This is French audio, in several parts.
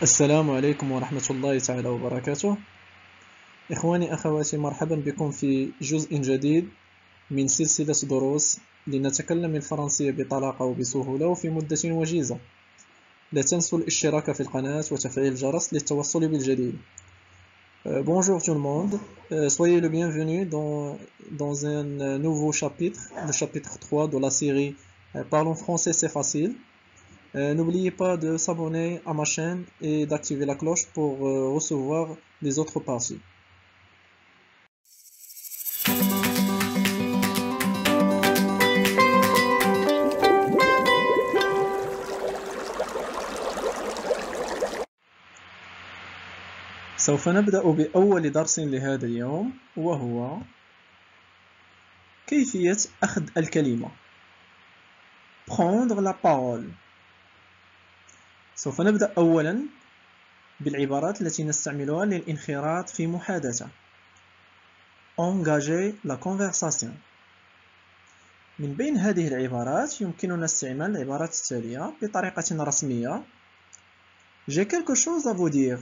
السلام عليكم ورحمة الله تعالى وبركاته. إخواني أخواتي، مرحبا بكم في جزء جديد من سلسلة دروس لنتكلم الفرنسية بطلاقة وبسهولة وفي مدة وجيزة. لا تنسوا الاشتراك في القناة وتفعيل الجرس للتوصل بالجديد. Bonjour tout le monde, soyez le bienvenu dans un nouveau chapitre, le chapitre 3 de la série Parlons français c'est facile. N'oubliez pas de s'abonner à ma chaîne et d'activer la cloche pour recevoir les autres parties. سوف نبدأ بأول درس لهذا اليوم، وهو كيفية أخذ الكلمة. prendre la parole. سوف نبدأ أولا بالعبارات التي نستعملها للانخراط في محادثة. engager la conversation. من بين هذه العبارات يمكننا استعمال العبارات التالية بطريقة رسمية. J'ai quelque chose à vous dire.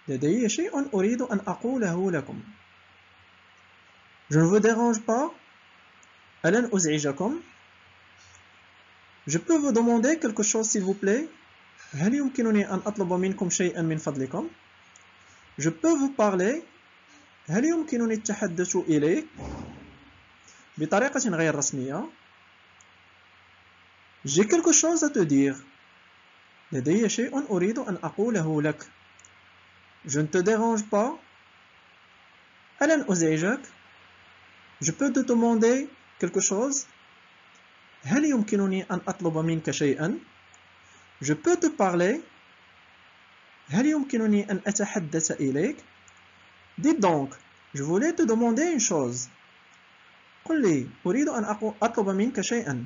لدي شيء أريد أن أقوله لكم. Je ne vous dérange pas. ألن أزعجكم. Je peux vous demander quelque chose s'il vous plaît. هل يمكنني أن أطلب منكم شيئا من فضلكم. Je peux vous parler. هل يمكنني التحدث إليك بطريقة غير رسمية. J'ai quelque chose à te dire. لدي شيء أريد أن أقوله لك. Je ne te dérange pas. ألن أزعجك. Je peux te demander quelque chose. هل يمكنني أن أطلب منك شيئا. Je peux te parler. هل يمكنني أن أتحدث إليك. Dis donc, je voulais te demander une chose. قل لي، أريد أن أطلب منك شيئا.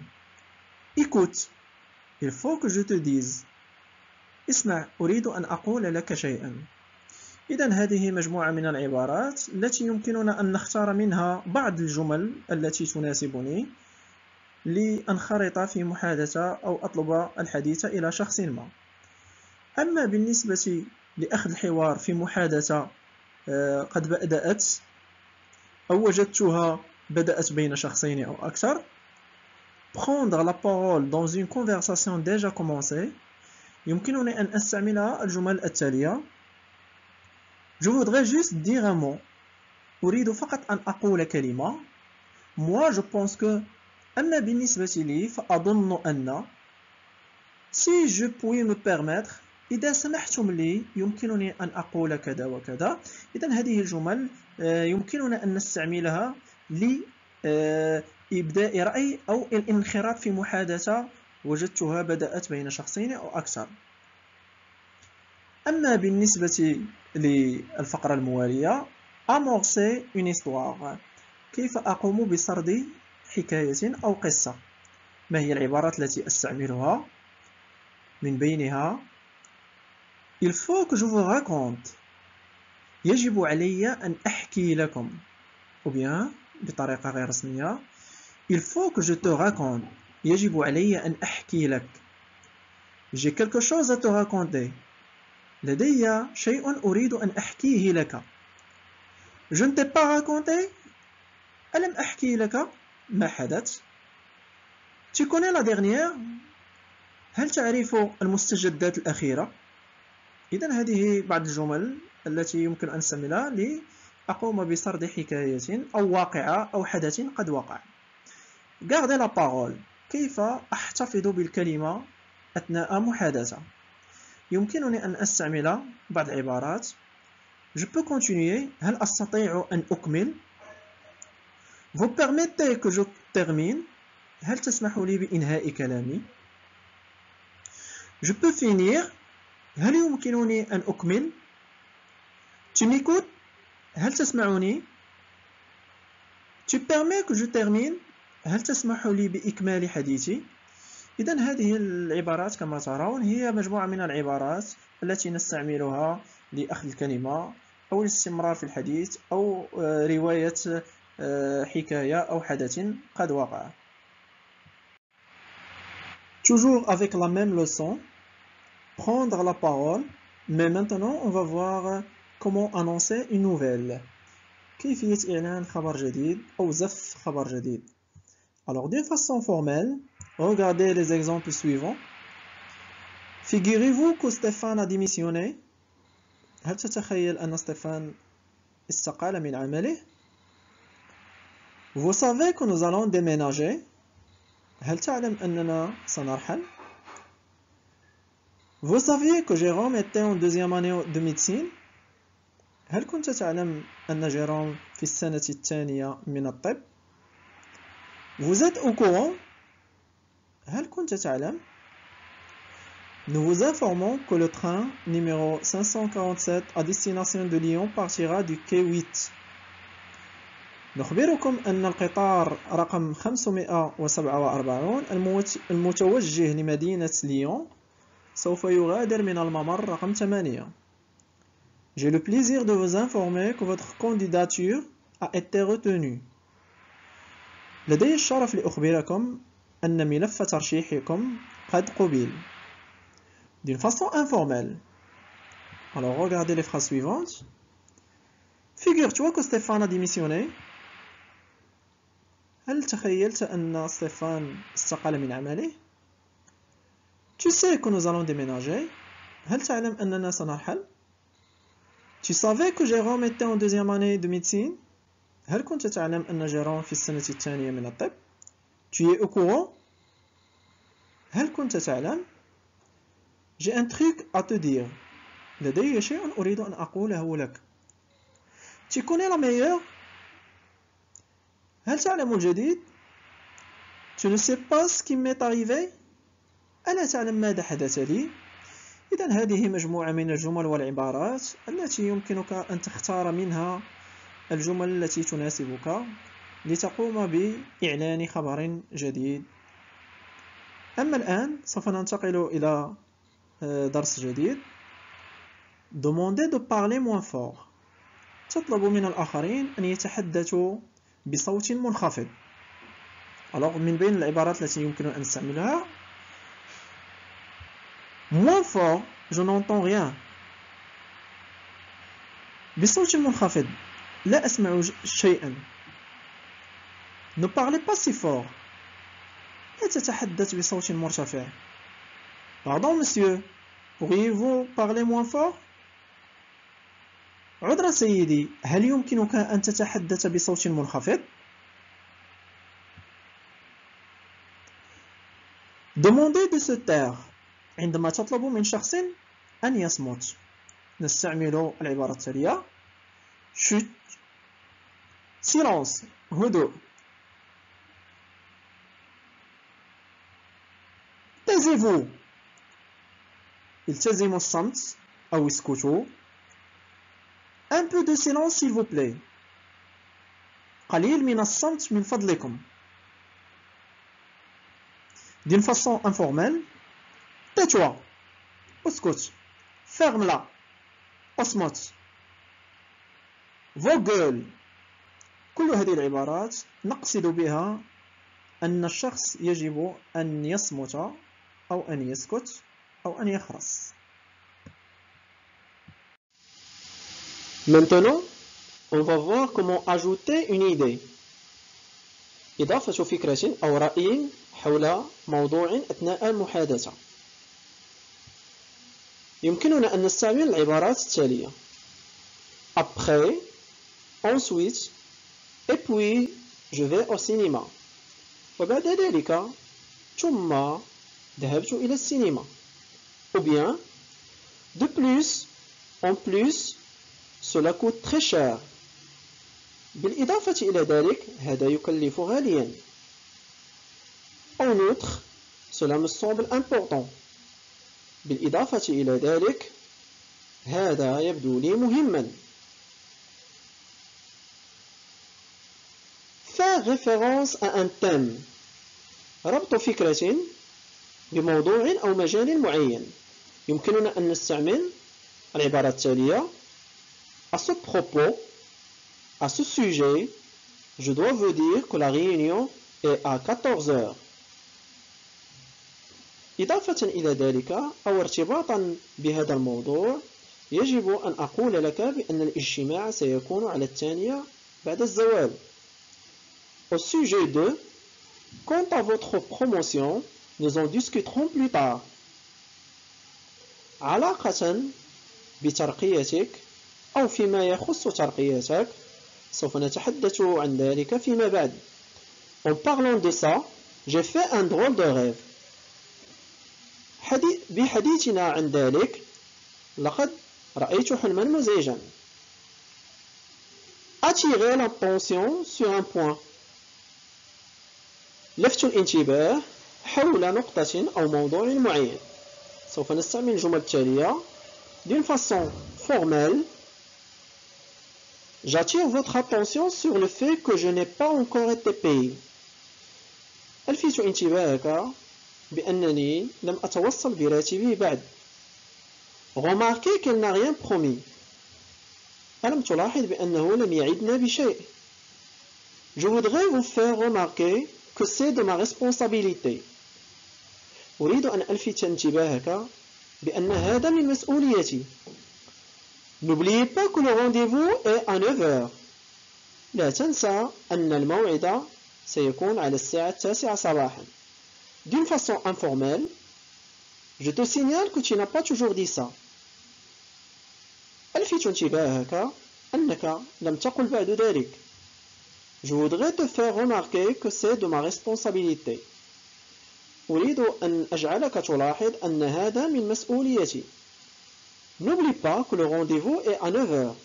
Écoute, il faut que je te dise. اسمع، أريد أن أقول لك شيئا. إذن هذه مجموعة من العبارات التي يمكننا أن نختار منها بعض الجمل التي تناسبني لأنخرط في محادثة أو أطلب الحديث إلى شخص ما. أما بالنسبة لأخذ الحوار في محادثة قد بدأت أو وجدتها بدأت بين شخصين أو أكثر. prendre la parole dans une conversation déjà commencée. يمكنني أن أستعملها الجمل التالية. Je voudrais juste dire un mot. أريد فقط أن أقول كلمة. Moi je pense que. أما بالنسبة لي فأظن أن. Si je puis me permettre. إذا سمحتم لي يمكنني أن أقول كذا وكذا. إذن هذه الجمل يمكننا أن نستعملها لإبداء رأي أو الانخراط في محادثة وجدتها بدأت بين شخصين أو أكثر. أما بالنسبة للفقرة الموالية amorcer une histoire. كيف أقوم بسرد حكاية أو قصة. ما هي العبارات التي أستعملها؟ من بينها il faut que je vous raconte. يجب علي أن أحكي لكم. ou bien بطريقة غير رسمية il faut que je te raconte. يجب علي أن أحكي لك. j'ai quelque chose à te raconter. لدي شيء أريد أن أحكيه لك. je ne t'ai pas raconté. ألم أحكي لك ما حدث. tu connais la dernière. هل تعرف المستجدات الأخيرة. إذن هذه بعض الجمل التي يمكن أن نستعملها لأقوم بسرد حكاية أو واقعة أو حدث قد وقع. garder la parole. كيف أحتفظ بالكلمة أثناء محادثة. يمكنني أن أستعمل بعض العبارات. je peux continuer. هل أستطيع أن أكمل. vous permettez que je termine. هل تسمح لي بإنهاء كلامي. je peux finir. هل يمكنني أن أكمل. tu m'écoutes. هل تسمعني. tu permets que je termine. هل تسمح لي بإكمال حديثي. إذن هذه العبارات كما ترون هي مجموعة من العبارات التي نستعملها لأخذ الكلمة أو الاستمرار في الحديث أو رواية حكاية أو حدث قد وقع. Toujours avec la même leçon. prendre la parole, mais maintenant on va voir comment annoncer une nouvelle. كيفية إعلان خبر جديد أو زف خبر جديد. Alors d'une façon formelle, regardez les exemples suivants. Figurez-vous que Stéphane a démissionné. هل تتخيل أن ستيفان استقال من عمله؟ Vous savez que nous allons déménager. هل تعلم أننا سنرحل؟ Vous saviez que Jérôme était en deuxième année de médecine. هل كنت تعلم أن جيروم في السنة الثانية من الطب؟ Vous êtes au courant? هل كنت تعلم؟ Nous vous informons que le train numéro 547 à destination de Lyon partira du quai 8. نخبركم أن القطار رقم 547 المتوجه لمدينة ليون سوف يغادر من الممر رقم 8. J'ai le plaisir de vous informer que votre candidature a été retenue. لدي الشرف لأخبركم أن ملف ترشيحكم قد قبل. D'une façon informelle. Alors regardez les phrases suivantes. Figure-toi que Stéphane a démissionné. هل تخيلت أن ستيفان استقال من عمله؟ Tu sais que nous allons déménager. هل تعلم أننا سنرحل؟ Tu savais que Jérôme était en deuxième année de médecine. هل كنت تعلم أن جيروم في السنة الثانية من الطب؟ Tu es au courant? هل كنت تعلم؟ J'ai un truc à te dire. لدي شيء أريد أن أقوله لك. Tu connais la meilleure? هل تعلم الجديد؟ Tu ne sais pas ce qui m'est arrivé? ألا تعلم ماذا حدث لي؟ إذن هذه مجموعة من الجمل والعبارات التي يمكنك أن تختار منها الجمل التي تناسبك لتقوم بإعلان خبر جديد. أما الآن سوف ننتقل إلى درس جديد. Demandez de parler moins fort. تطلب من الآخرين أن يتحدثوا بصوت منخفض. Alors من بين العبارات التي يمكن أن نستعملها moins fort, je n'entends rien. بصوت منخفض لا أسمع شيئا. Ne parlez pas si fort. لا تتحدث بصوت مرتفع. Pardon monsieur, pourriez-vous parler moins fort? عذرا سيدي، هل يمكنك أن تتحدث بصوت منخفض؟ Demandez de se taire. عندما تطلب من شخص أن يصمت نستعمل العبارة التالية chut, silence, هدوء. taisez-vous. التزموا الصمت أو اسكتوا. un peu de silence s'il vous plaît. قليل من الصمت من فضلكم. d'une façon informelle. tais-toi. اسكت. ferme-la. اصمت. vos gueules. كل هذه العبارات نقصد بها أن الشخص يجب أن يصمت أو أن يسكت أو أن يخرس. Maintenant, on va voir comment ajouter une idée. إضافة فكرة أو رأي حول موضوع أثناء المحادثة. يمكننا أن نستعمل العبارات التالية. Après, ensuite, et puis, je vais au cinéma. وبعد ذلك ثم ذهبت إلى السينما. Ou bien, de plus, en plus, cela coûte très cher. بالإضافة إلى ذلك هذا يكلف غاليا. En outre, cela me semble important. بالإضافة إلى ذلك هذا يبدو لي مهما. Faire référence à un thème. ربط فكرة بموضوع أو مجال معين. يمكننا أن نستعمل العبارة التالية. À ce propos, à ce sujet, je dois vous dire que la réunion est à 14 heures. إضافة إلى ذلك أو ارتباطا بهذا الموضوع يجب أن أقول لك بأن الاجتماع سيكون على 2 بعد الزوال. Au sujet de, quant à votre promotion, nous en discuterons plus tard. علاقة بترقيتك أو فيما يخص ترقيتك سوف نتحدث عن ذلك فيما بعد. En parlant de ça, j'ai fait un drôle de rêve. بحديثنا عن ذلك لقد رأيت حلما مزعجا. Attirer l'attention sur un point. لفت الانتباه حول نقطة أو موضوع معين. سوف نستعمل الجمل التالية d'une façon formelle. J'attire votre attention sur le fait que je n'ai pas encore été payé. ألفت انتباهك بأنني لم أتوصل براتبي بعد. Remarquez qu'elle n'a rien promis. ألم تلاحظ بأنه لم يعدنا بشيء. Je voudrais vous faire remarquer que c'est de ma responsabilité. أريد أن ألفت انتباهك بأن هذا من مسؤوليتي. N'oubliez pas que le rendez-vous est à 9h. لا تنسى أن الموعد سيكون على الساعة 9 صباحا. D'une façon informelle, je te signale que tu n'as pas toujours dit ça. ألفت انتباهك أنك لم تقل بعد ذلك. Je voudrais te faire remarquer que c'est de ma responsabilité. أريد أن أجعلك تلاحظ أن هذا من مسؤوليتي. N'oublie pas que le rendez-vous est à 9h.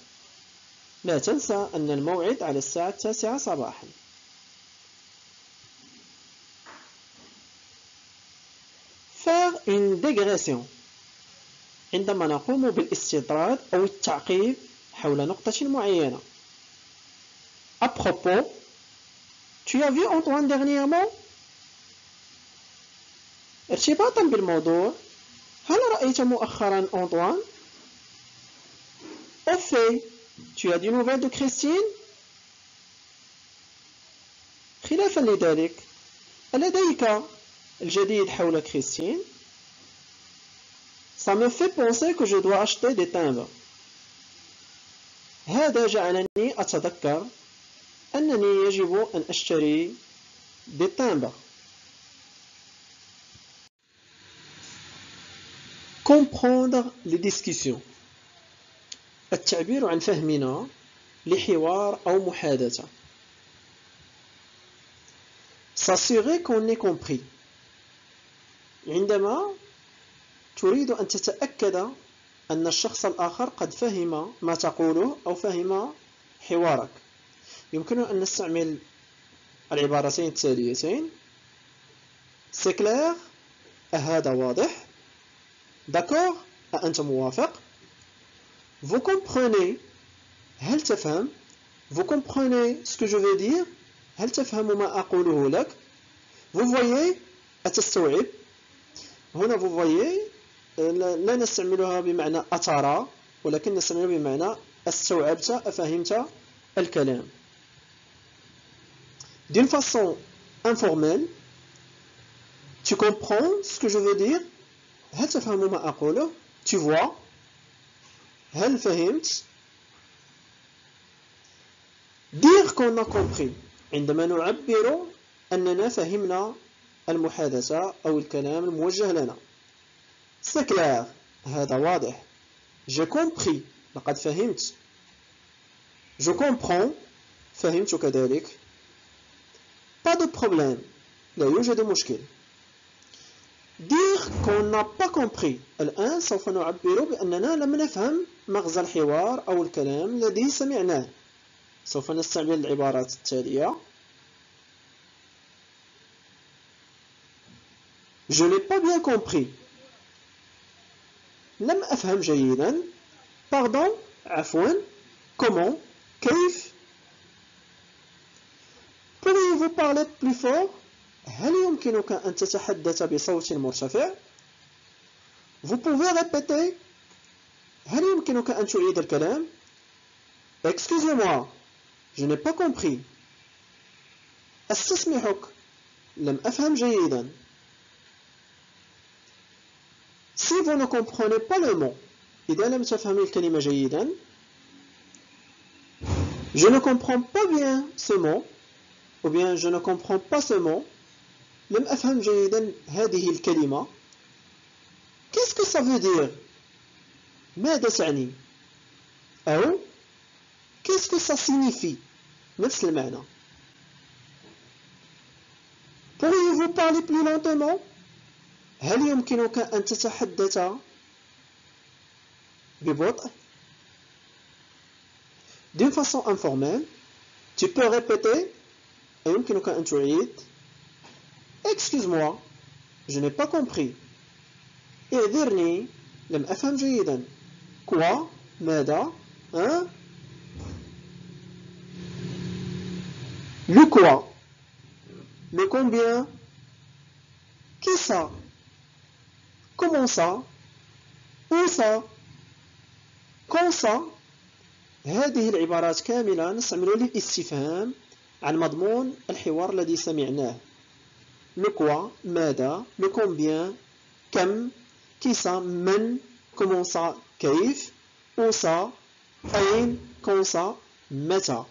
لا تنسى أن الموعد على الساعة 9 صباحا. Faire une dégression. عندما نقوم بالاستطراد أو التعقيب حول نقطة معينة. À propos, tu as vu Antoine dernièrement? ارتباطا بالموضوع، هل رأيت مؤخرا أنطوان؟ Au fait, tu as des nouvelles de Christine? خلافا لذلك، ألديك الجديد حول كريستين؟ Ça me fait penser que je dois acheter des timbres. هذا جعلني أتذكر أنني يجب أن أشتري des timbres. Comprendre les discussions. التعبير عن فهمنا لحوار أو محادثة. S'assurer qu'on est compris. عندما تريد أن تتأكد أن الشخص الآخر قد فهم ما تقوله أو فهم حوارك، يمكن أن نستعمل العبارتين التاليتين: C'est clair، هذا واضح. D'accord، أنت موافق. Vous comprenez، هل تفهم. Vous comprenez ce que je veux dire، هل تفهم ما أقوله لك. Vous voyez، أتستوعب. هنا vous voyez لا نستعملها بمعنى أترى، ولكن نستعملها بمعنى استوعبت، أفهمت الكلام. D'une façon informelle, tu comprends ce que je veux dire. هل تفهم ما أقوله. Tu vois. هل فهمت. Dire qu'on a compris. عندما نعبر أننا فهمنا المحادثة أو الكلام الموجه لنا. C'est clair، هذا واضح. J'ai compris، لقد فهمت. Je comprends، فهمت كذلك. Pas de problème، لا يوجد مشكل. Dire qu'on n'a pas compris. الآن سوف نعبر بأننا لم نفهم مغزى الحوار أو الكلام الذي سمعناه. سوف نستعمل العبارات التالية: Je n'ai pas bien compris. لم أفهم جيدا. Pardon، عفوا. Comment، كيف. Pourriez-vous parler plus fort؟ هل يمكنك أن تتحدث بصوت مرتفع؟ Vous pouvez répéter؟ هل يمكنك أن تعيد الكلام؟ Excusez-moi، je n'ai pas compris. أستسمحك، لم أفهم جيدا. Si vous ne comprenez pas le mot, إذا لم تفهمي الكلمة جيدا, je ne comprends pas bien ce mot, ou bien je ne comprends pas ce mot, لم أفهم جيدا هذه الكلمة. Qu'est-ce que ça veut dire? ماذا تعني؟ أو qu'est-ce que ça signifie? نفس المعنى. Pourriez-vous parler plus lentement? هل يمكنك أن تتحدث ببطء؟ D'une façon informelle, tu peux répéter. يمكنك أن تعيد. Excuse-moi, je n'ai pas compris. اعذرني, لم أفهم جيدا. Quoi? ماذا? Hein? Le quoi? Le combien? Qui ça? Comment ça? Où ça? Quand ça؟ هذه العبارات كاملة نستعملها للاستفهام عن مضمون الحوار الذي سمعناه. Le quoi? ماذا؟ Le combien? كم؟ qui ça? من؟ comment ça? كيف؟ où ça? أين؟ quand ça? متى؟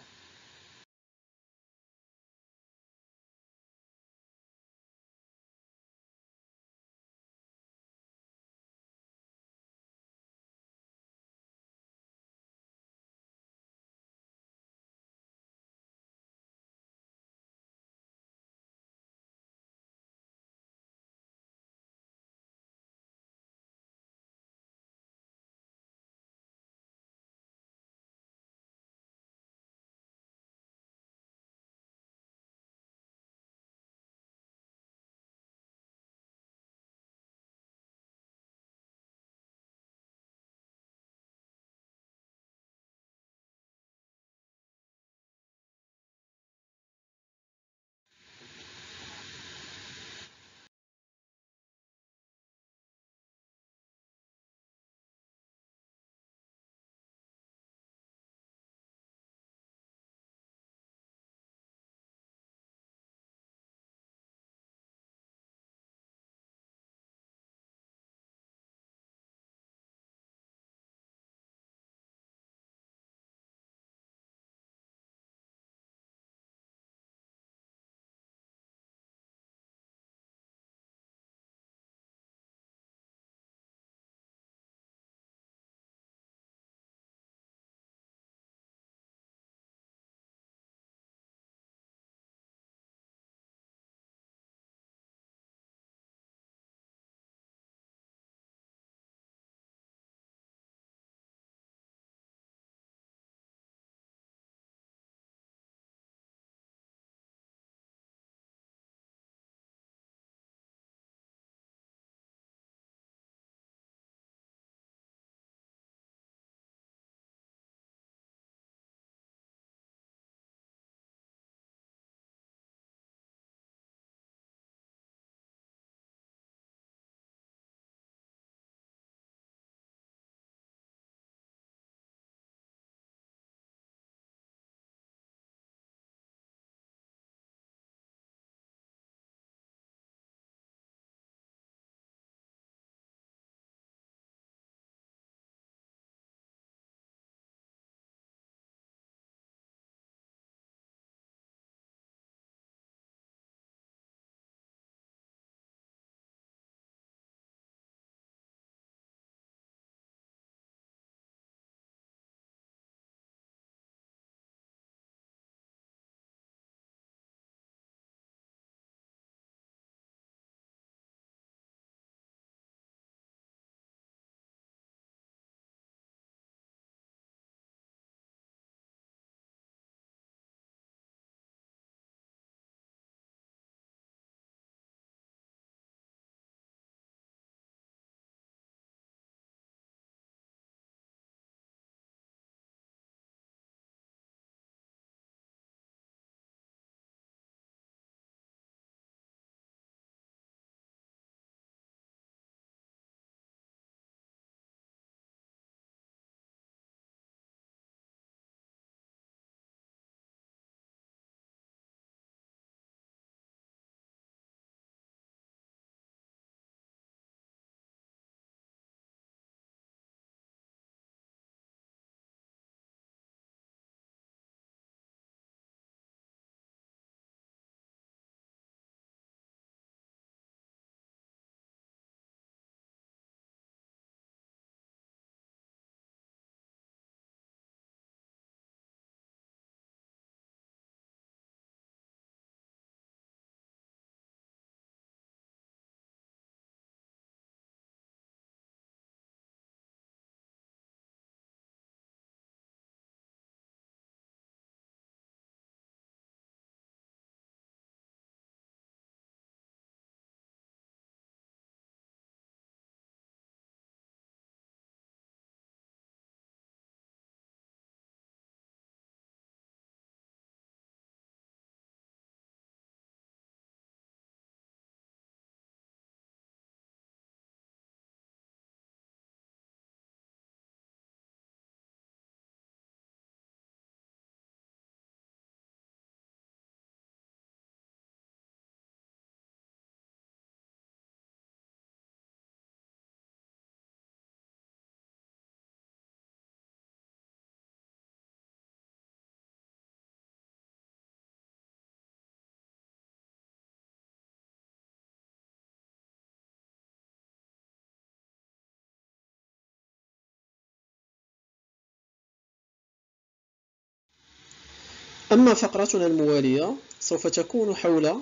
أما فقرتنا الموالية سوف تكون حول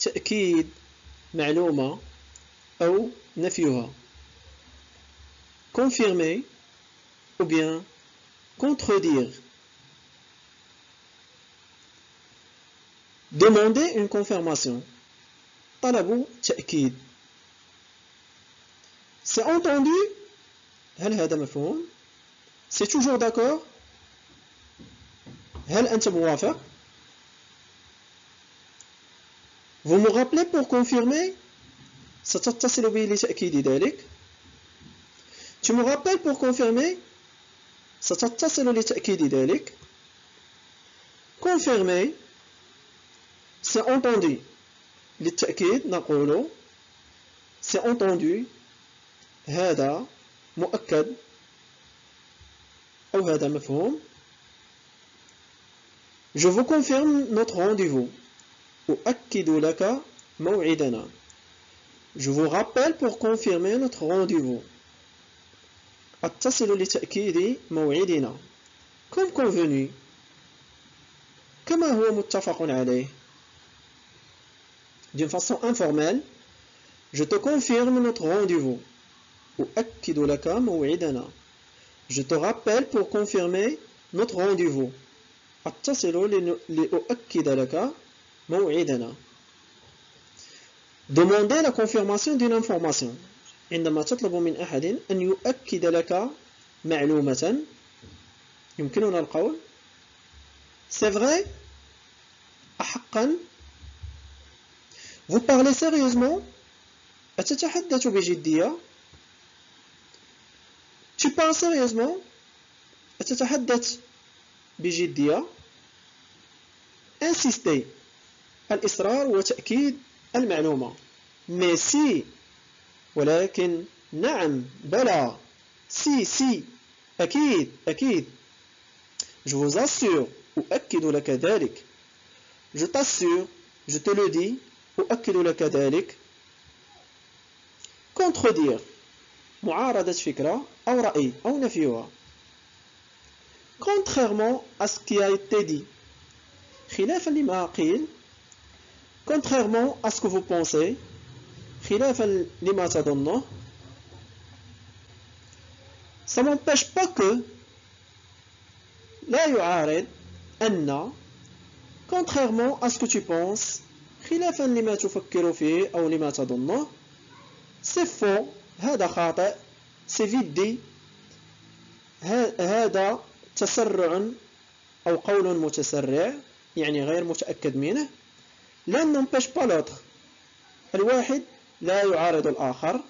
تأكيد معلومة أو نفيها. confirmer ou bien contredire. Demander une confirmation. طلب تأكيد. C'est entendu? هل هذا مفهوم؟ C'est toujours d'accord? هل أنت موافق؟ Vous me rappelez pour confirmer? ستتصل بي لتأكيد ذلك. Tu me rappelles pour confirmer? ستتصل لتأكيد ذلك. Confirmer, c'est entendu. للتأكيد نقول c'est entendu. هذا مؤكد أو هذا مفهوم. Je vous confirme notre rendez-vous. أؤكد لك موعدنا. Je vous rappelle pour confirmer notre rendez-vous. أتصل لتأكيد موعدنا. Comme convenu. كما هو متفق عليه. D'une façon informelle, je te confirme notre rendez-vous. أؤكد لك موعدنا. Je te rappelle pour confirmer notre rendez-vous. أتصل لأؤكد لك موعدنا. Demander la confirmation d'une information. عندما تطلب من أحد أن يؤكد لك معلومة يمكننا القول c'est vrai أحقا. Vous parlez sérieusement. أتتحدث بجدية. Tu parles sérieusement. أتتحدث بجدية. Insister. الإصرار وتأكيد المعلومة. Mais si ولكن نعم بلى si أكيد. Je vous assure أؤكد لك ذلك. Je t'assure je te le dis أؤكد لك ذلك. Contredire معارضة فكرة أو رأي أو نفيها. Contrairement à ce qui a été dit. خلافا لما قيل. Contrairement à ce que vous pensez. خلافا لما تظنه. Ça n'empêche pas que لا يعارض أن contrairement à ce que tu penses خلافا لما تفكر فيه أو لما تظنه. C'est faux. هذا خاطئ. C'est vite dit. هذا تسرع أو قول متسرع يعني غير متأكد منه. l'un n'empêche pas l'autre. الواحد لا يعارض الآخر.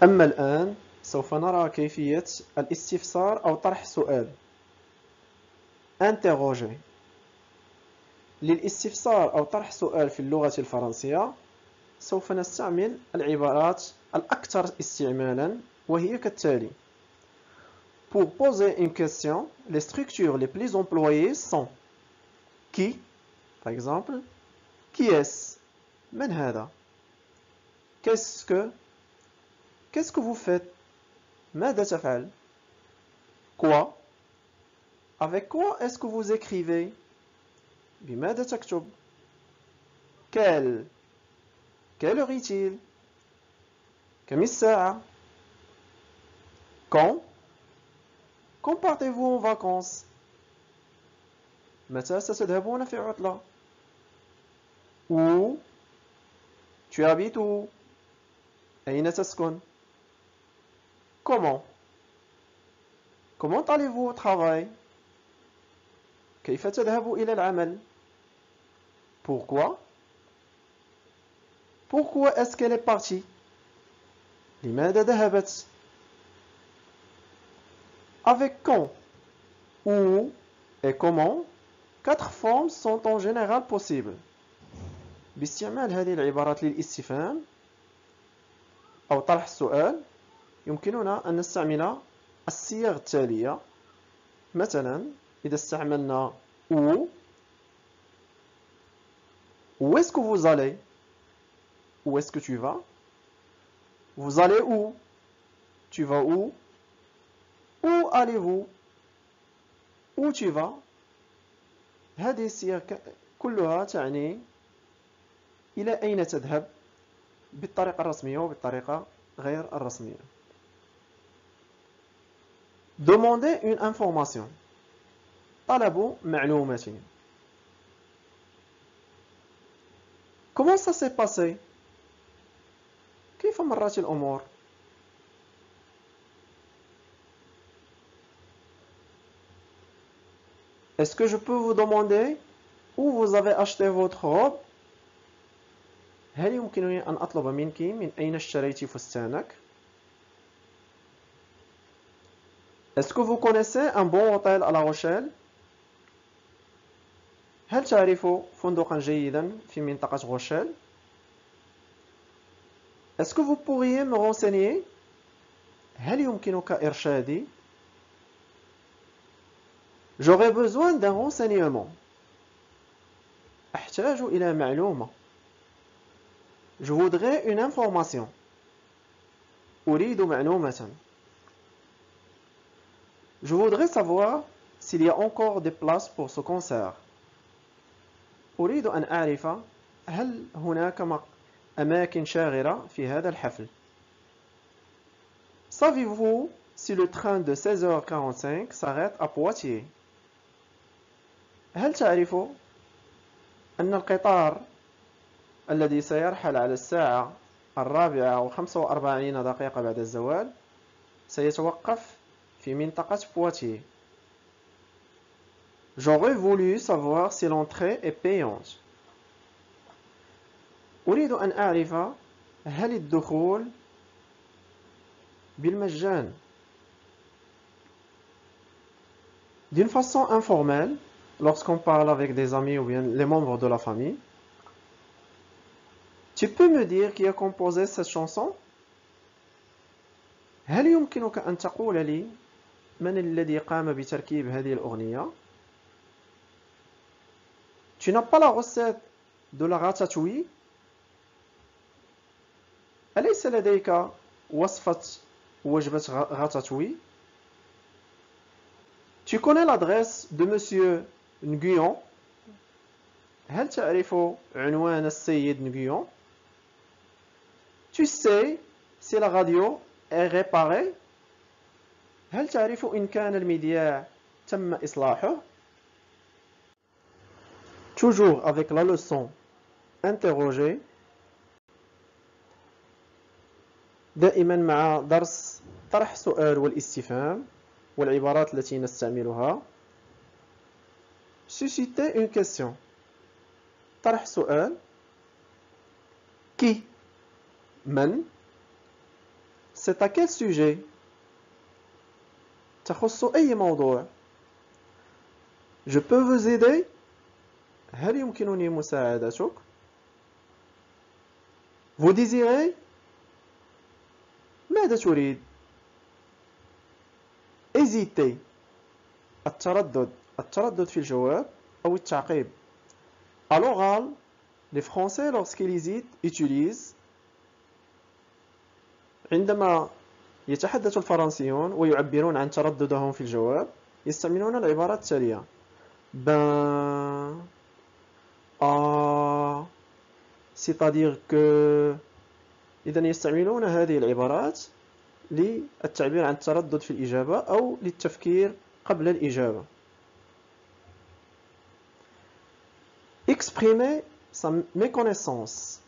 أما الآن سوف نرى كيفية الاستفسار أو طرح سؤال. interroger. للاستفسار أو طرح سؤال في اللغة الفرنسية سوف نستعمل العبارات الأكثر استعمالا وهي كالتالي. Pour poser une question, les structures les plus employées sont qui, par exemple, qui est-ce, من هذا, qu'est-ce que vous faites, ماذا تفعل, quoi, avec quoi est-ce que vous écrivez, بماذا تكتب, quelle heure est-il, كم الساعة, quand partez-vous en vacances, متى ستذهبون في عطلة, où tu habites où, أين تسكن, comment allez-vous au travail, كيف تذهب إلى العمل, pourquoi est-ce qu'elle est partie, لماذا ذهبت, avec quand, où et comment. 4 formes sont en général possibles. باستعمال هذه العبارات للاستفهام أو طرح السؤال يمكننا أن نستعمل الصيغ التالية. مثلا إذا استعملنا où est-ce que vous allez, où est-ce que tu vas, vous allez où, tu vas où allez-vous, où tu vas. هذه الصيغ كلها تعني إلى أين تذهب بالطريقة الرسمية وبالطريقة غير الرسمية. Demander une information. طلب معلومة. Comment ça s'est passé? كيف مرت الأمور؟ Est-ce que je peux vous demander où vous avez acheté votre robe? هل يمكنني أن أطلب منك من أين اشتريت فستانك؟ Est-ce que vous connaissez un bon hôtel à La Rochelle? هل تعرف فندقا جيدا في منطقة روشيل؟ Est-ce que vous pourriez me renseigner? هل يمكنك إرشادي؟ J'aurais besoin d'un renseignement. أحتاج إلى معلومة. Je voudrais une information. أريد معلومة. Je voudrais savoir s'il y a encore des places pour ce concert. أريد أن أعرف هل هناك أماكن شاغرة في هذا الحفل. Savez-vous si le train de 16h45 s'arrête à Poitiers? هل تعرف أن القطار الذي سيرحل على الساعة 4:45 دقيقة بعد الزوال سيتوقف في منطقة بواتيه؟ J'aurais voulu savoir si l'entrée est payante. أريد أن أعرف هل الدخول بالمجان. D'une façon informelle, lorsqu'on parle avec des amis ou bien les membres de la famille, tu peux me dire qui a composé cette chanson? هل يمكنك أن تقول لي من الذي قام بتركيب هذه الأغنية؟ Tu n'as pas la recette de la ratatouille? أليس لديك وصفة وجبة ratatouille? Tu connais l'adresse de Monsieur Nguyen? هل تعرف عنوان السيد نغيون؟ Tu sais si la radio est réparée? هل تعرف إن كان المذياع تم إصلاحه؟ Toujours avec la leçon interroger. دائما مع درس طرح سؤال والاستفهام والعبارات التي نستعملها. Susciter une question. طرح سؤال. Qui? من. C'est à quel sujet؟ تخص أي موضوع؟ Je peux vous aider؟ هل يمكنني مساعدتك؟ Vous désirez؟ ماذا تريد؟ hésiter التردد في الجواب أو التعقيب. À l'oral, les Français lorsqu'ils hésitent utilisent عندما يتحدث الفرنسيون ويعبرون عن ترددهم في الجواب يستعملون العبارات التالية ben ah c'est-à-dire que إذن يستعملون هذه العبارات للتعبير عن التردد في الإجابة أو للتفكير قبل الإجابة. exprimer sa méconnaissance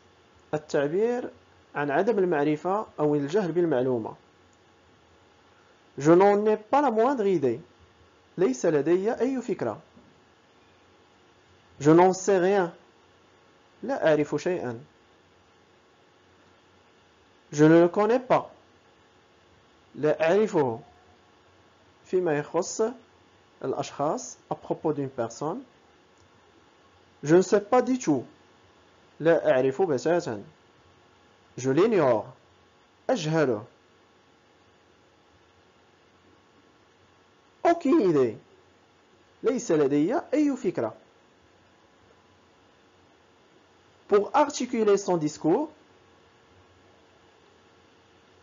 التعبير عن عدم المعرفة أو الجهل بالمعلومة. Je n'en ai pas la moindre idée. ليس لدي أي فكرة. Je n'en sais rien. لا أعرف شيئا. Je ne le connais pas. لا أعرفه. فيما يخص الأشخاص à propos d'une personne. Je ne sais pas du tout. لا أعرف بتاتا. Je l'ignore. أجهله. Aucune idée. ليس لدي أي فكرة. Pour articuler son discours,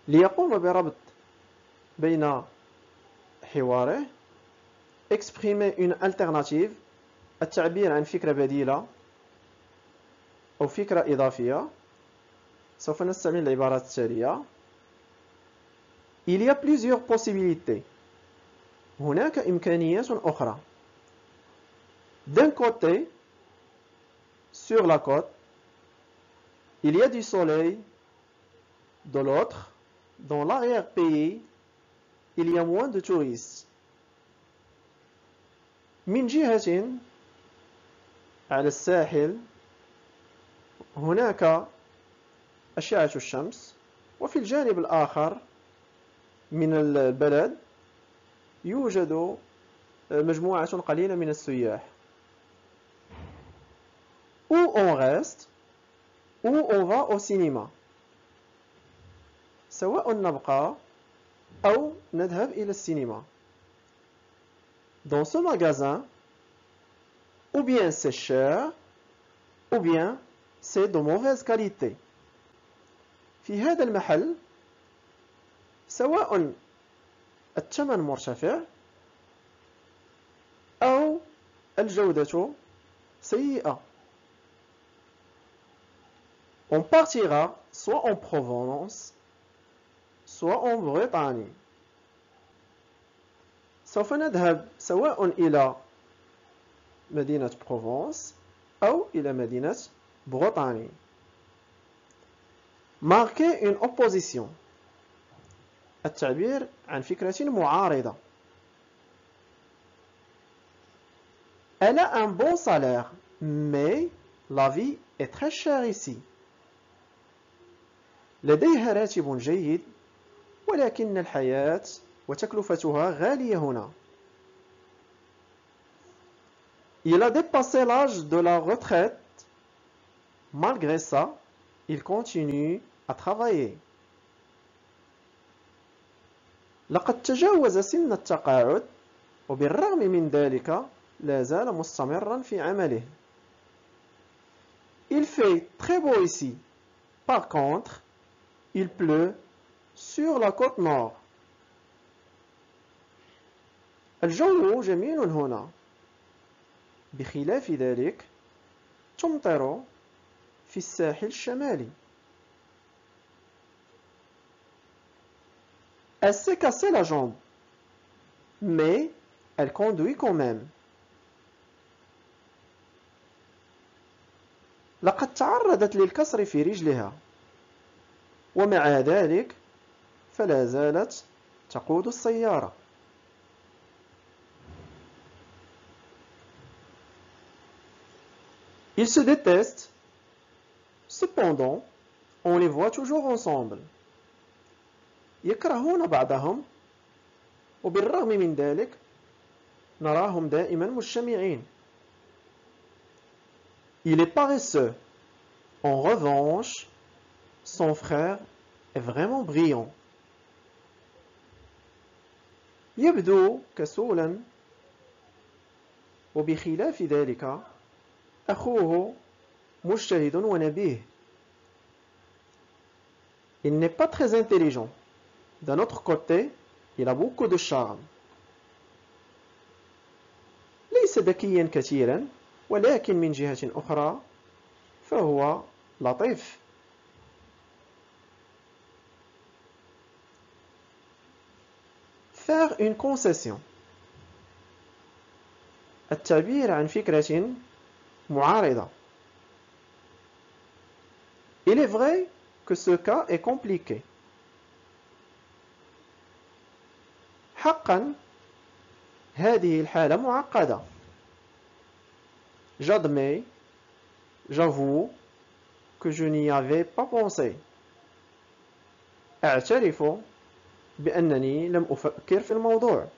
ليقوم بربط بين حواره, exprimer une alternative, التعبير عن فكرة بديلة أو فكرة إضافية. سوف نستعمل العبارات التالية. Il y a plusieurs possibilités. هناك إمكانيات أخرى. D'un côté, sur la côte, il y a du soleil. De l'autre, dans l'arrière-pays, il y a moins de touristes. من جهة على الساحل هناك أشعة الشمس، وفي الجانب الآخر من البلد يوجد مجموعة قليلة من السياح. Où on reste, où on va au cinéma. سواء نبقى أو نذهب إلى السينما. Dans ce magasin, ou bien c'est cher, ou bien c'est de mauvaise qualité. في هذا المحل سواء الثمن مرتفع أو الجودة سيئة. On partira soit en Provence, soit en Bretagne. سوف نذهب سواء إلى مدينة بروفنس أو إلى مدينة بريطانيا. Marquer une opposition. التعبير عن فكرة معارضة. Elle a un bon salaire, mais la vie est très chère ici. لديها راتب جيد، ولكن الحياة وتكلفتها غالية هنا. Il a dépassé l'âge de la retraite. Malgré ça, il continue à travailler. لقد تجاوز سن التقاعد، وبالرغم من ذلك لا زال مستمرا في عمله. Il fait très beau ici. Par contre, il pleut sur la côte nord. الجو جميل هنا. بخلاف ذلك تمطر في الساحل الشمالي. Elle s'est cassé la jambe, mais elle conduit quand même. لقد تعرضت للكسر في رجلها، ومع ذلك فلا زالت تقود السيارة. Ils se détestent, cependant, on les voit toujours ensemble. يكرهون بعضهم وبالرغم من ذلك نراهم دائما مجتمعين. Il est paresseux. En revanche, son frère est vraiment brillant. يبدو كسولا وبخلاف ذلك أخوه مجتهد ونبيه. Il n'est pas très intelligent. D'un autre côté, il a beaucoup de charme. ليس ذكيا كثيرا ولكن من جهة أخرى فهو لطيف. Faire une concession. التعبير عن فكرة معارضة. Il est vrai que ce cas est compliqué. حقا هذه الحالة معقدة. J'admets, j'avoue que je n'y avais pas pensé. أعترف بأنني لم أفكر في الموضوع.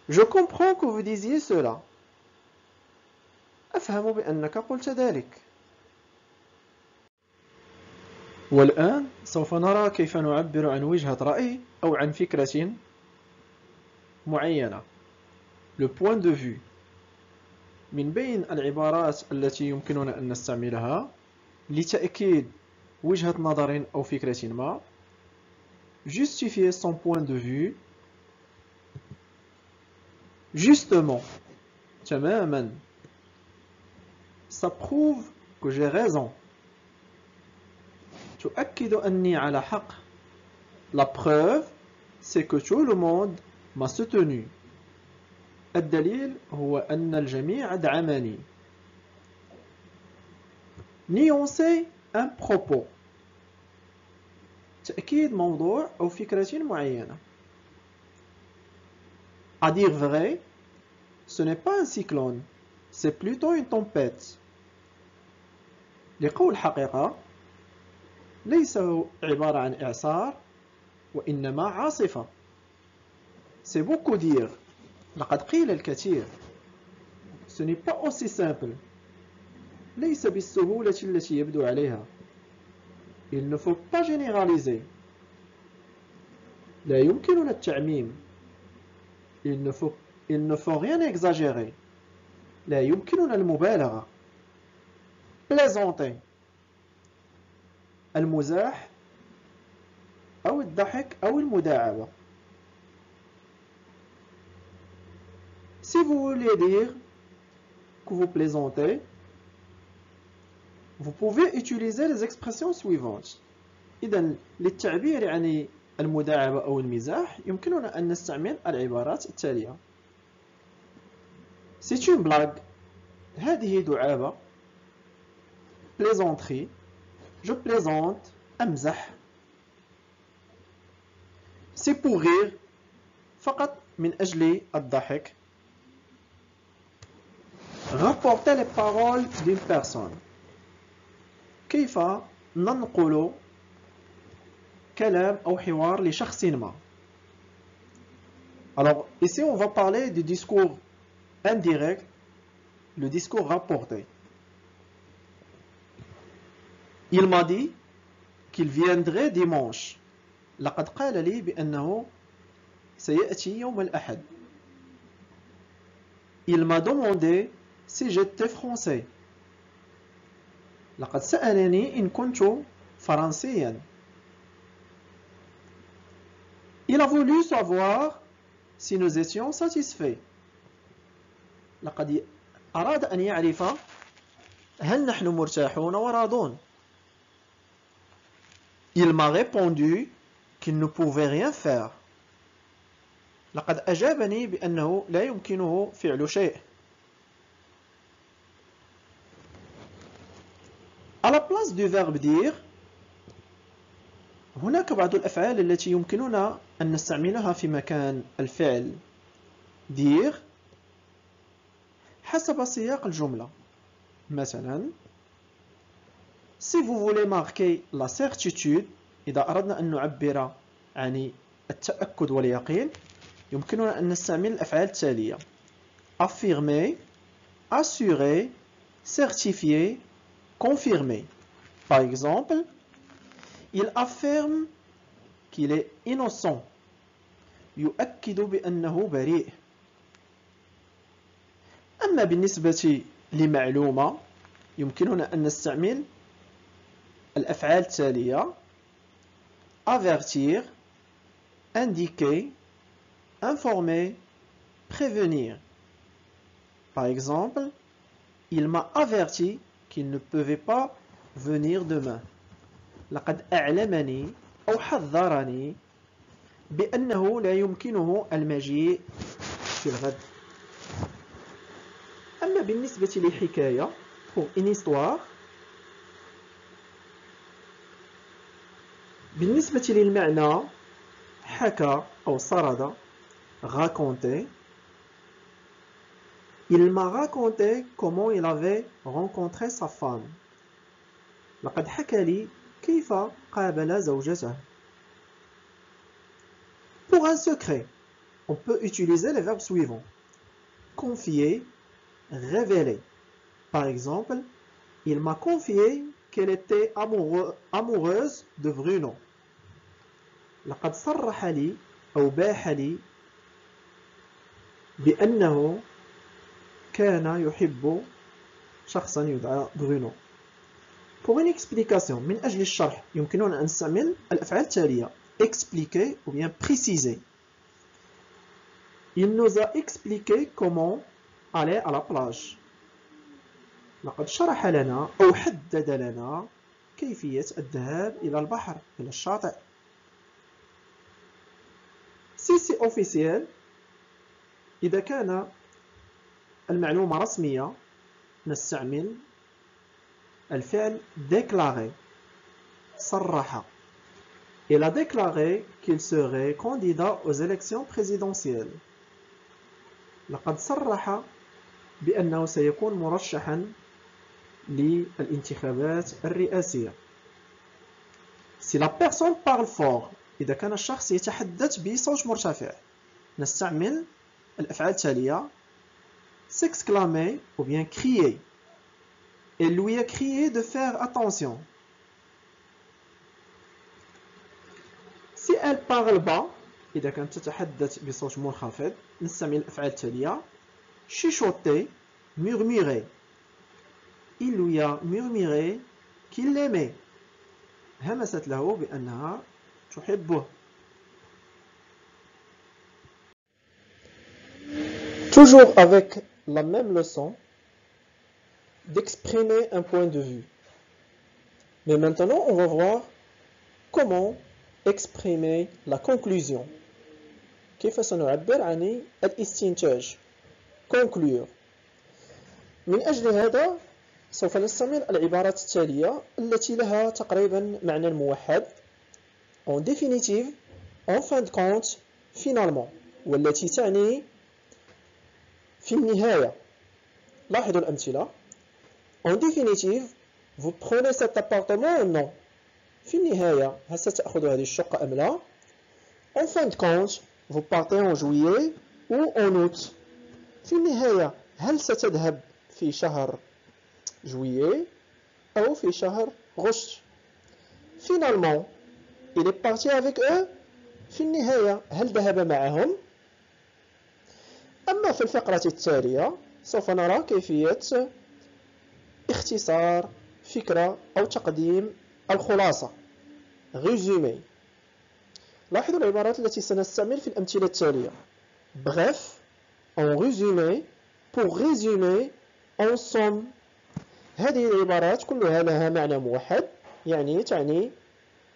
Je comprends que vous disiez cela. أفهم بأنك قلت ذلك. والآن سوف نرى كيف نعبر عن وجهة رأي أو عن فكرة معينة. Le point de vue. من بين العبارات التي يمكننا أن نستعملها لتأكيد وجهة نظر أو فكرة ما. Justifier son point de vue. Justement. تماما. Ça prouve que j'ai raison. تؤكد أني على حق. La preuve, c'est que tout le monde m'a soutenu. الدليل هو أن الجميع دعمني. Nuancer un propos. تأكيد موضوع أو فكرة معينة. À dire vrai, ce n'est pas un cyclone, c'est plutôt une tempête. لقول الحقيقة ليس عبارة عن إعصار وإنما عاصفة. C'est beaucoup dire. لقد قيل الكثير. Ce n'est pas aussi simple. ليس بالسهولة التي يبدو عليها. Il ne faut pas généraliser. لا يمكننا التعميم. Il ne faut rien exagérer. لا يمكننا المبالغة. Plaisanter. المزاح أو الضحك أو المداعبة. Si vous voulez dire que vous plaisantez, vous pouvez utiliser les expressions suivantes. إذن للتعبير عن المداعبة أو المزاح يمكننا أن نستعمل العبارات التالية. C'est une blague. هذه دعابة. Plaisanterie. Je plaisante. أمزح. C'est pour rire. فقط من أجل الضحك. Rapporter les paroles d'une personne. كيف ننقل كلام أو حوار لشخص ما. Alors ici on va parler du discours indirect, le discours rapporté. Il m'a dit qu'il viendrait dimanche. لقد قال لي بأنه سيأتي يوم الأحد. Il m'a demandé si j'étais français. لقد سألني إن كنت فرنسيا. Il a voulu savoir si nous étions satisfaits. لقد أراد أن يعرف هل نحن مرتاحون وراضون. Il m'a répondu qu'il ne pouvait rien faire. لقد أجابني بأنه لا يمكنه فعل شيء. À la place du verbe dire, هناك بعض الأفعال التي يمكننا أن نستعملها في مكان الفعل dire حسب سياق الجملة. مثلا, si vous voulez marquer la certitude, إذا أردنا أن نعبر عن التأكد واليقين يمكننا أن نستعمل الأفعال التالية: affirmer, assurer, certifier, confirmer. Par exemple, il affirme qu'il est innocent. يؤكد بأنه بريء. أما بالنسبة لمعلومة يمكننا أن نستعمل الأفعال التالية: avertir, indiquer, informer, prévenir. Par exemple, il m'a averti qu'il ne pouvait pas venir demain. لقد أعلمني أو حذرني بأنه لا يمكنه المجيء في الغد. أما بالنسبة لحكاية pour une histoire، بالنسبة للمعنى حكى أو سرد raconter. Il m'a raconté comment il avait rencontré sa femme. لقد حكى لي كيف قابل زوجته. Pour un secret, on peut utiliser les verbes suivants: confier, révéler. Par exemple, il m'a confié qu'elle était amoureuse de Bruno. لقد صرح لي أو باح لي بأنه كان يحب شخصا يدعى برونو. Pour une explication، من أجل الشرح يمكننا أن نستعمل الأفعال التالية: expliquer ou bien préciser. Il nous a expliqué comment aller à la plage. لقد شرح لنا أو حدد لنا كيفية الذهاب إلى البحر، إلى الشاطئ. Si c'est officiel، إذا كان المعلومة رسمية نستعمل الفعل déclarer، صرح. Il a déclaré qu'il serait candidat aux élections présidentielles. لقد صرح بأنه سيكون مرشحا للانتخابات الرئاسية. Si la personne parle fort، إذا كان الشخص يتحدث بصوت مرتفع نستعمل الأفعال التالية: s'exclamer ou bien crier. Elle lui a crié de faire attention. Si elle parle bas، إذا كانت تتحدث بصوت منخفض نستعمل الأفعال التالية: chuchoter, murmurer. Il lui a murmuré qu'il l'aimait. همست له بأنها تحبه. Toujours avec la même leçon d'exprimer un point de vue. Mais maintenant, on va voir comment exprimer la conclusion. كيف سنعبر عن الاستنتاج؟ conclure. من أجل هذا سوف نستعمل العبارات التالية التي لها تقريبا معنى موحد: en définitive, en fin de compte, finalement، والتي تعني في النهاية. لاحظوا الأمثلة: en définitive, vous prenez cet appartement ou non؟ في النهاية هل ستأخذ هذه الشقة أم لا؟ en fin de compte, vous partez en juillet ou en août؟ في النهاية هل ستذهب في شهر juillet أو في شهر غشت؟ finalement, il est parti avec eux. في النهاية هل ذهب معهم؟ أما في الفقرة التالية سوف نرى كيفية اختصار فكرة أو تقديم الخلاصة résumé. لاحظوا العبارات التي سنستعمل في الأمثلة التالية: bref, en résumé, pour résumer, en somme. هذه العبارات كلها لها معنى موحد، يعني تعني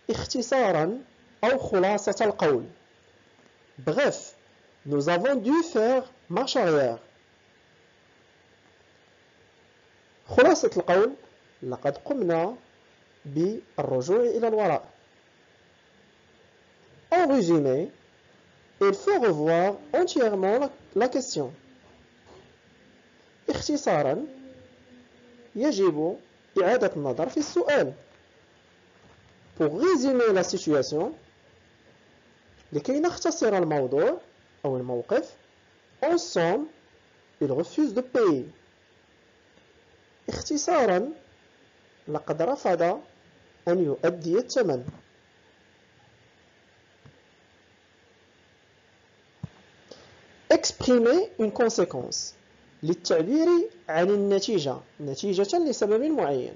اختصارا أو خلاصة القول. bref, nous avons dû faire marche arrière. خلاصة القول: لقد قمنا بالرجوع إلى الوراء. En résumé, il faut revoir entièrement la question. اختصارا، يجب إعادة النظر في السؤال. pour résumer la situation لكي نختصر الموضوع أو الموقف en somme il refuse de payer اختصارا لقد رفض أن يؤدي الثمن exprimer une conséquence للتعبير عن النتيجة نتيجة لسبب معين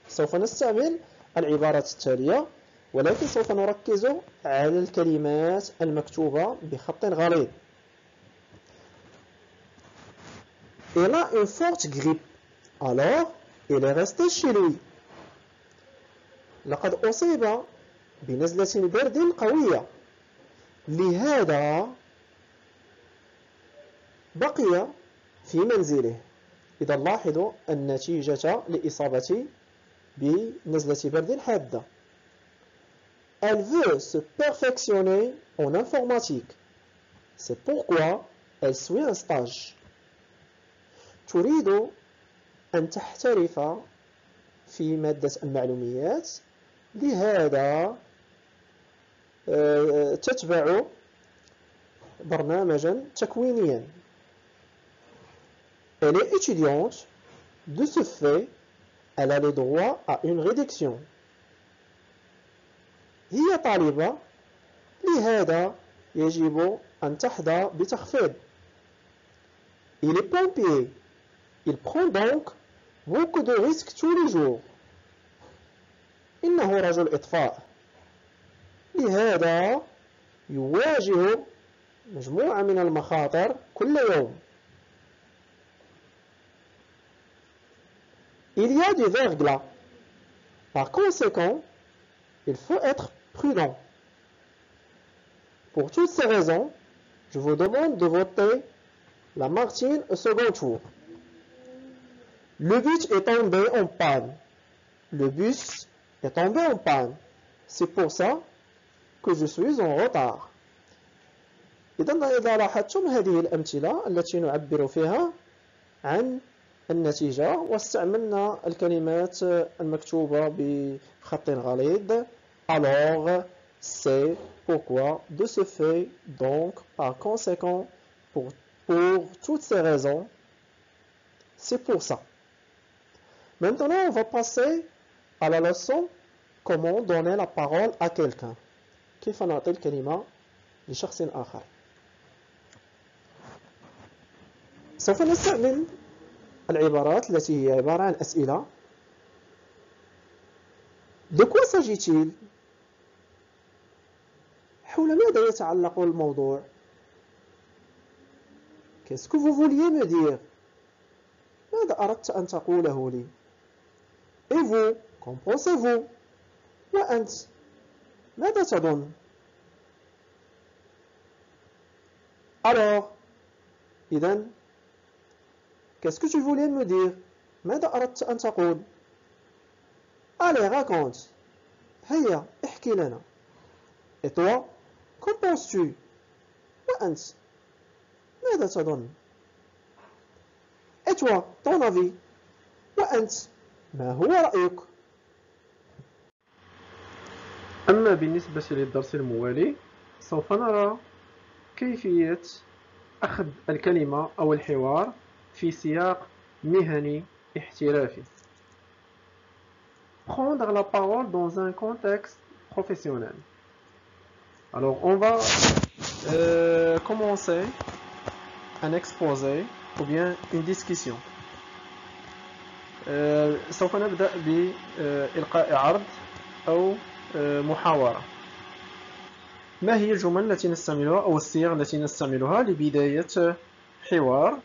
سوف نستعمل العبارات التالية ولكن سوف نركز على الكلمات المكتوبة بخط غليظ Il a une forte grippe alors il est resté chez lui لقد أصيب بنزلة برد قوية لهذا بقي في منزله إذا لاحظوا النتيجة لإصابة بنزلة برد حادة Elle veut se perfectionner en informatique. C'est pourquoi elle suit un stage. تريد أن تحترف في مادة المعلوميات لهذا تتبع برنامجا تكوينيا. Elle est étudiante. De ce fait, elle a le droit à une réduction. هي طالبة لهذا يجب أن تحظى بتخفيض. Il est pompier. Il prend donc beaucoup de risques tous les jours. إنه رجل إطفاء. لهذا يواجه مجموعة من المخاطر كل يوم. Il y a du verglas. Par conséquent, il faut être prudent. Pour toutes ces raisons, je vous demande de voter la Martine au second tour. Le bus est tombé en panne. Le bus est tombé en panne. C'est pour ça que je suis en retard. إذا لاحظتم هذه الأمثلة التي نعبر فيها عن النتيجة واستعملنا الكلمات المكتوبة بخط غليظ alors, c'est, pourquoi, de ce fait, donc, par conséquent, pour toutes ces raisons, c'est pour ça. Maintenant, on va passer à la leçon comment donner la parole à quelqu'un. كيف نعطي الكلمة لشخص آخر. سوف نستعمل العبارات التي هي عبارة عن أسئلة. De quoi s'agit-il? حول ماذا يتعلق الموضوع؟ Qu'est-ce que vous vouliez me dire? ماذا أردت أن تقوله لي؟ Et vous, qu'en pensez-vous? وأنت ماذا تظن؟ Alors, إذن qu'est-ce que tu voulais me dire? ماذا أردت أن تقول؟ Allez, raconte. هيا احكي لنا. Et toi, qu'en penses-tu? وأنت ماذا تظن؟ Et toi, ton avis? وأنت ما هو رأيك؟ أما بالنسبة للدرس الموالي سوف نرى كيفية أخذ الكلمة أو الحوار في سياق مهني احترافي. Prendre la parole dans un contexte professionnel. Alors, on va commencer un exposé ou bien une discussion. سوف نبدأ بإلقاء عرض أو محاورة. ما هي الجمل التي نستعملها أو الصيغ التي نستعملها لبداية حوار؟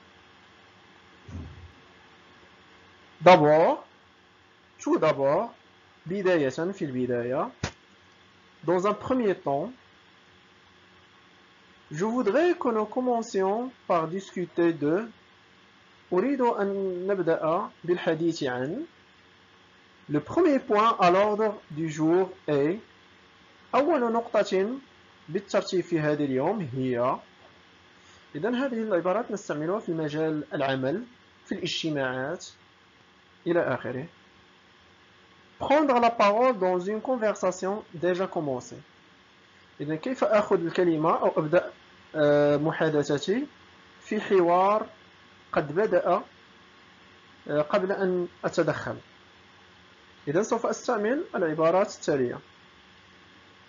D'abord, tout d'abord, بداية في البداية. Dans un premier temps, je voudrais que nous commencions par discuter de أريد أن نبدأ بالحديث عن. Le premier point à l'ordre du jour est أول نقطة بالترتيب في هذا اليوم هي. إذن هذه العبارات نستعملها في مجال العمل في الاجتماعات إلى آخره. prendre la parole dans une conversation déjà commencée. إذن كيف آخذ الكلمة أو أبدأ محادثتي في حوار قد بدأ قبل أن أتدخل. إذن سوف أستعمل العبارات التالية.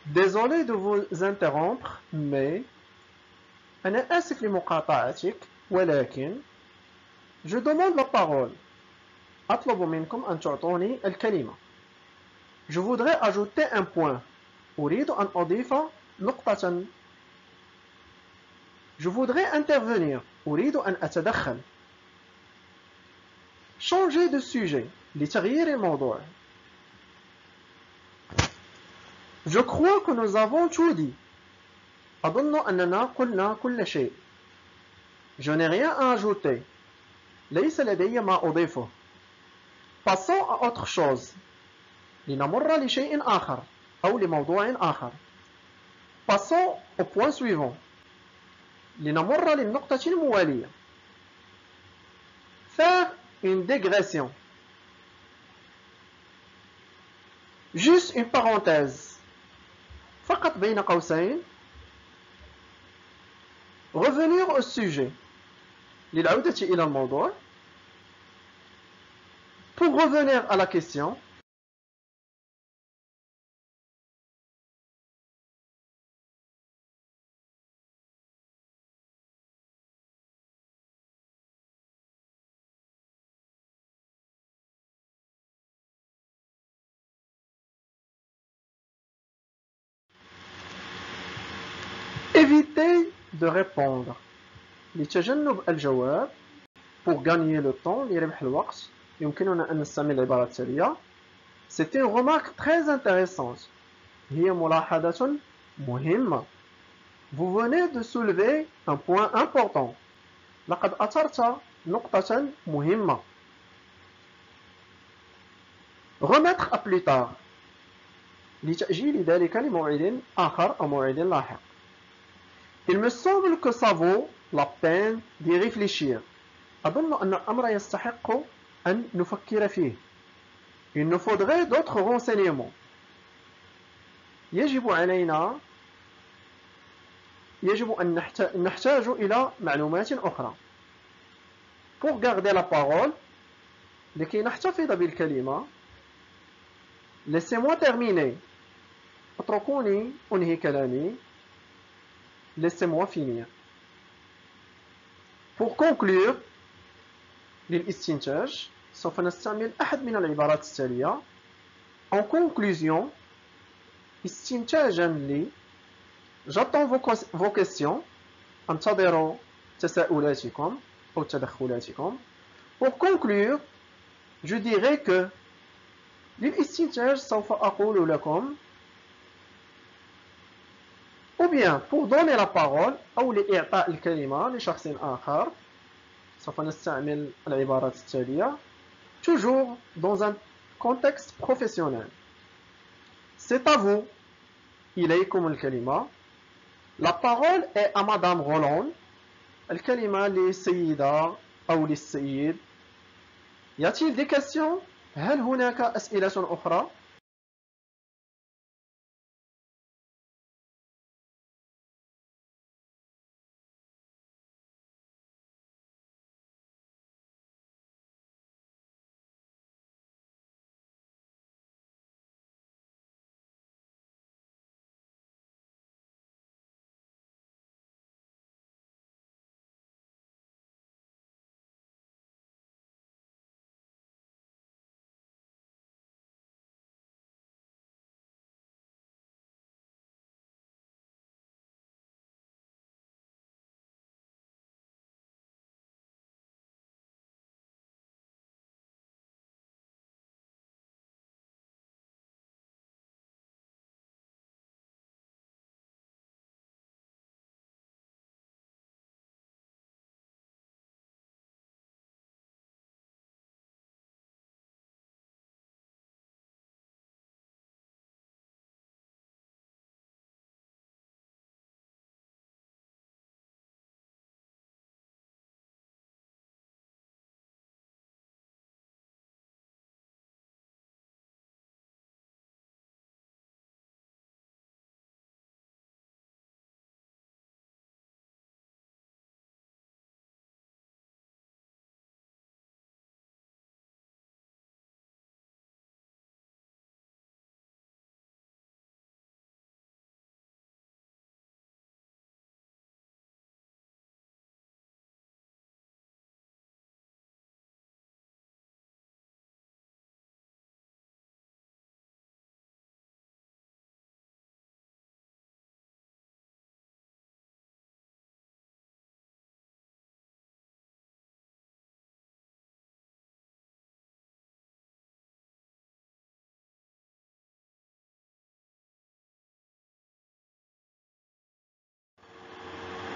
Désolé de vous interrompre, mais أنا آسف لمقاطعتك ولكن je demande la parole. أطلب منكم أن تعطوني الكلمة. Je voudrais ajouter un point. أريد أن أضيف نقطة. Je voudrais intervenir. أريد أن أتدخل. Changer de sujet. لتغيير الموضوع. Je crois que nous avons tout dit. أظن أننا قلنا كل شيء. Je n'ai rien à ajouter. ليس لدي ما أضيفه. Passons à autre chose. لنمر لشيء آخر أو لموضوع آخر. Passons au point suivant. لنمر للنقطة الموالية. Faire une digression. Juste une parenthèse. فقط بين قوسين. Revenir au sujet. للعودة إلى الموضوع. Pour revenir à la question. Éviter de répondre. لتجنب الجواب. Pour gagner le temps لربح الوقت يمكننا أن نستعمل العبارة التالية. C'est une remarque très intéressante. هي ملاحظة مهمة. Vous venez de soulever un point important. لقد أثرت نقطة مهمة. Remettre à plus tard. لتأجيل ذلك لموعد آخر أو موعد لاحق. Il me semble que ça vaut la peine d'y réfléchir. أظن أن الأمر يستحق أن نفكر فيه. Il nous faudrait d'autres renseignements. يجب أن نحتاج إلى معلومات أخرى. Pour garder la parole, لكي نحتفظ بالكلمة. Laissez-moi terminer. اتركوني أنهي كلامي. Laissez-moi finir. Pour conclure, للاستنتاج سوف نستعمل أحد من العبارات التالية. En conclusion, استنتاجا لي j'attends vos questions. انتظروا تساؤلاتكم أو تدخلاتكم. Pour conclure, je dirais que للاستنتاج سوف أقول لكم ou bien pour donner la parole أو لإعطاء الكلمة لشخص آخر سوف نستعمل العبارات التالية. Toujours dans un contexte professionnel. C'est à vous. إليكم الكلمة. La parole est à Madame Roland. الكلمة للسيدة أو للسيد. Y a-t-il des questions؟ هل هناك أسئلة أخرى؟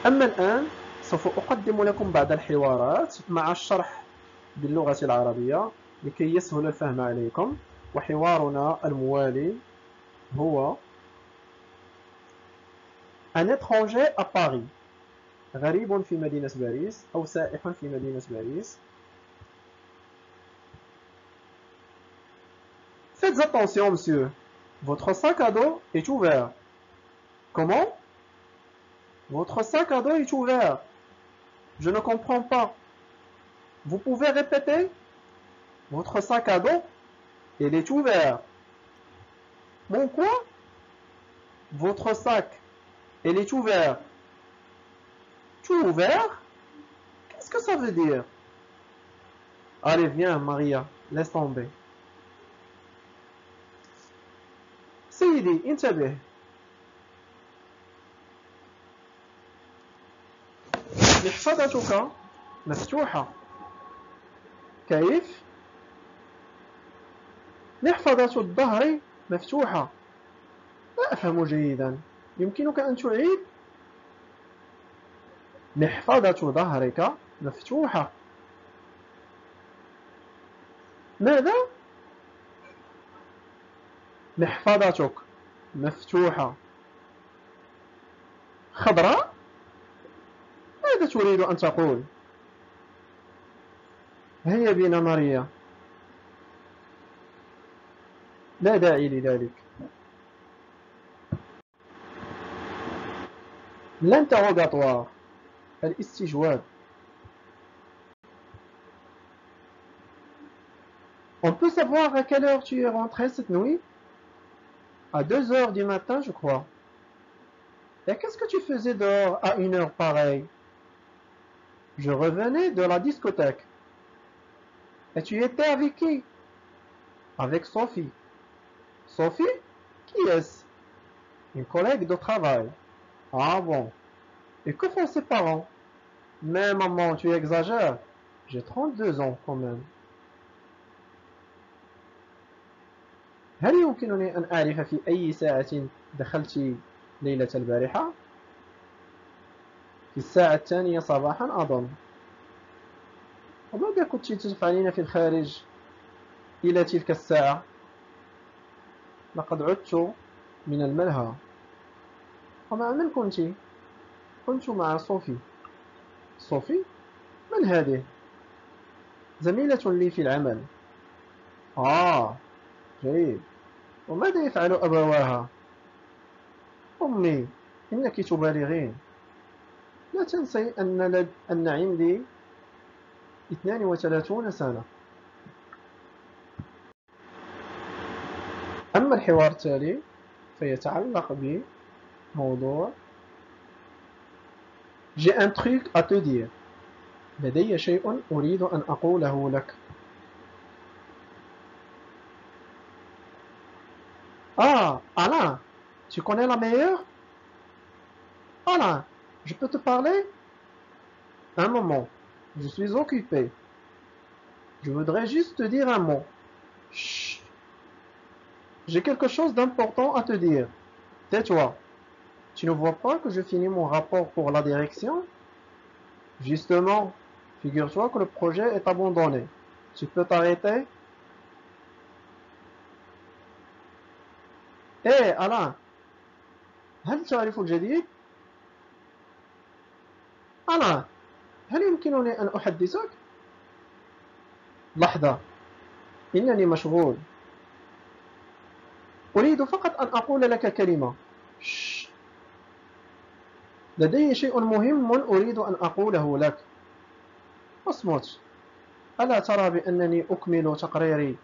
أما الآن سوف أقدم لكم بعض الحوارات مع الشرح باللغة العربية لكي يسهل الفهم عليكم. وحوارنا الموالي هو: Un étranger à Paris. غريب في مدينة باريس أو سائح في مدينة باريس. Faites attention, monsieur. Votre sac à dos est ouvert. Comment? Votre sac à dos est ouvert. Je ne comprends pas. Vous pouvez répéter? Votre sac à dos, il est ouvert. Mon quoi? Votre sac, il est ouvert. Tout ouvert? Qu'est-ce que ça veut dire? Allez, viens, Maria, laisse tomber. سيدي انتبه. محفظتك مفتوحة. كيف؟ محفظة الظهر مفتوحة. لا أفهم جيدا. يمكنك أن تعيد؟ محفظة ظهرك مفتوحة. ماذا؟ محفظتك مفتوحة. خضراء؟ ماذا تريد أن تقول؟ هيا بنا ماريا. لا داعي لذلك. l'interrogatoire الاستجواب. On peut savoir à quelle heure tu es rentré cette nuit? À 2 heures du matin, je crois. Et qu'est-ce que tu faisais dehors à une heure pareille? Je revenais de la discothèque. Et tu étais avec qui? Avec Sophie. Sophie? Qui est-ce? Une collègue de travail. Ah bon. Et que font ses parents? Mais maman, tu exagères. J'ai 32 ans quand même. هل يمكنني أن أعرف في أي ساعة دخلت ليلة البارحة؟ في الساعة 2 صباحا أظن. وماذا كنت تفعلين في الخارج إلى تلك الساعة؟ لقد عدت من الملهى. ومع من كنت؟ كنت مع صوفي. صوفي؟ من هذه؟ زميلة لي في العمل. جيد. وماذا يفعل أبواها؟ أمي، إنك تبالغين. لا تنسي أن عندي 32 سنة. أما الحوار التالي فيتعلق بموضوع J'ai un truc à te dire. لدي شيء أريد أن أقوله لك. Alain, tu connais la meilleure? Alain, je peux te parler? Un moment, je suis occupé. Je voudrais juste te dire un mot. Chut. J'ai quelque chose d'important à te dire. Tais-toi. Tu ne vois pas que je finis mon rapport pour la direction? Justement, figure-toi que le projet est abandonné. Tu peux t'arrêter? Hé, Alain, هل تعرف الجديد؟ أنا هل يمكنني أن أحدثك؟ لحظة، إنني مشغول. أريد فقط أن أقول لك كلمة. لدي شيء مهم أريد أن أقوله لك. اصمت. ألا ترى بأنني أكمل تقريري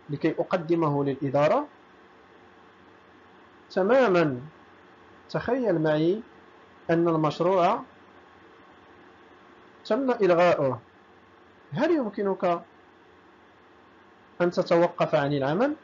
لكي أقدمه للإدارة؟ تماما. تخيل معي أن المشروع تم إلغاؤه. هل يمكنك أن تتوقف عن العمل؟